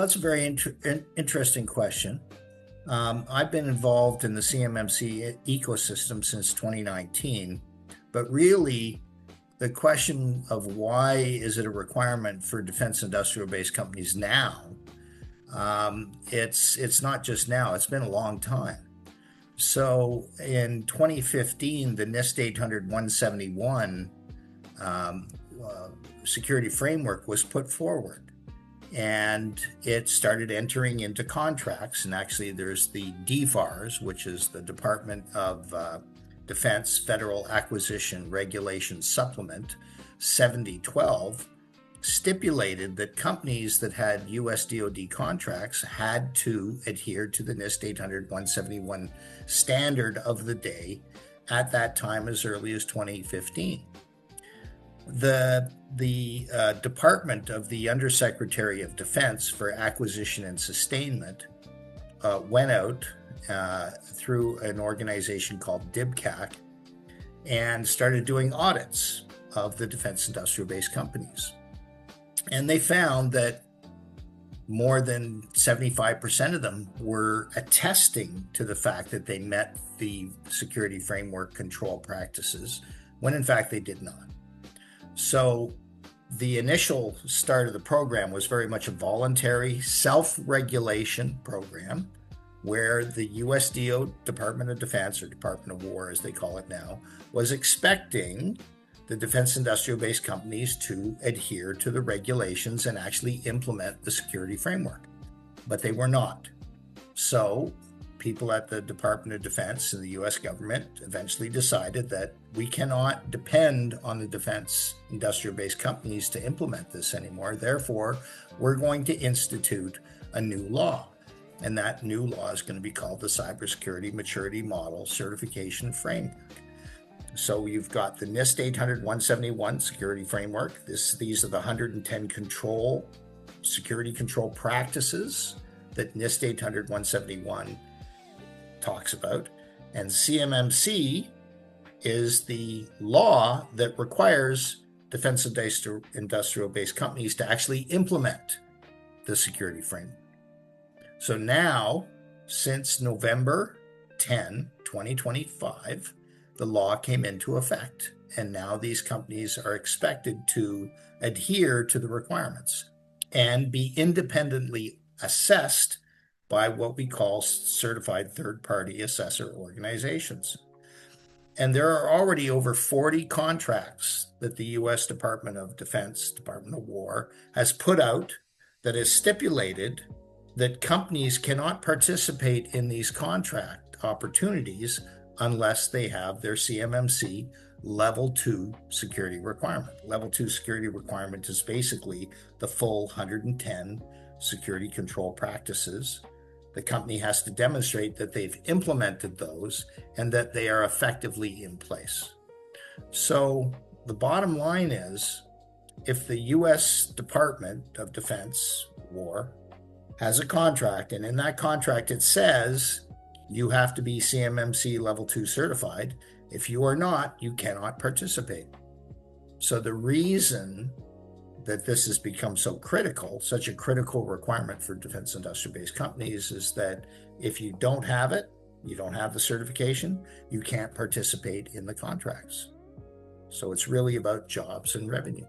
that's a very interesting question. I've been involved in the CMMC ecosystem since 2019, but really the question of why is it a requirement for defense industrial base companies now? It's not just now, it's been a long time. So in 2015, the NIST 800-171 security framework was put forward, and it started entering into contracts. And actually there's the DFARS, which is the Department of Defense Federal Acquisition Regulation Supplement 7012, stipulated that companies that had US DoD contracts had to adhere to the NIST 800-171 standard of the day at that time, as early as 2015. The Department of the Undersecretary of Defense for Acquisition and Sustainment went out through an organization called DIBCAC and started doing audits of the defense industrial base companies. And they found that more than 75% of them were attesting to the fact that they met the security framework control practices, when in fact they did not. So the initial start of the program was very much a voluntary self-regulation program where the US Department of Defense, or Department of War as they call it now, was expecting the defense industrial base companies to adhere to the regulations and actually implement the security framework. But they were not. So people at the Department of Defense and the US government eventually decided that we cannot depend on the defense industrial base companies to implement this anymore. Therefore, we're going to institute a new law. And that new law is going to be called the Cybersecurity Maturity Model Certification Framework. So you've got the NIST 800-171 security framework. These are the 110 security control practices that NIST 800-171 talks about. And CMMC is the law that requires defense industrial base companies to actually implement the security framework. So now, since November 10, 2025, the law came into effect, and now these companies are expected to adhere to the requirements and be independently assessed by what we call certified third-party assessor organizations. And there are already over 40 contracts that the U.S. Department of Defense, Department of War, has put out that is stipulated that companies cannot participate in these contract opportunities unless they have their CMMC Level 2 security requirement. Level 2 security requirement is basically the full 110 security control practices. The company has to demonstrate that they've implemented those and that they are effectively in place. So the bottom line is, if the U.S. Department of Defense, War, has a contract, and in that contract it says you have to be CMMC Level 2 certified. If you are not, you cannot participate. So the reason that this has become so critical, such a critical requirement for defense industrial base companies, is that if you don't have it, you don't have the certification, you can't participate in the contracts. So it's really about jobs and revenue.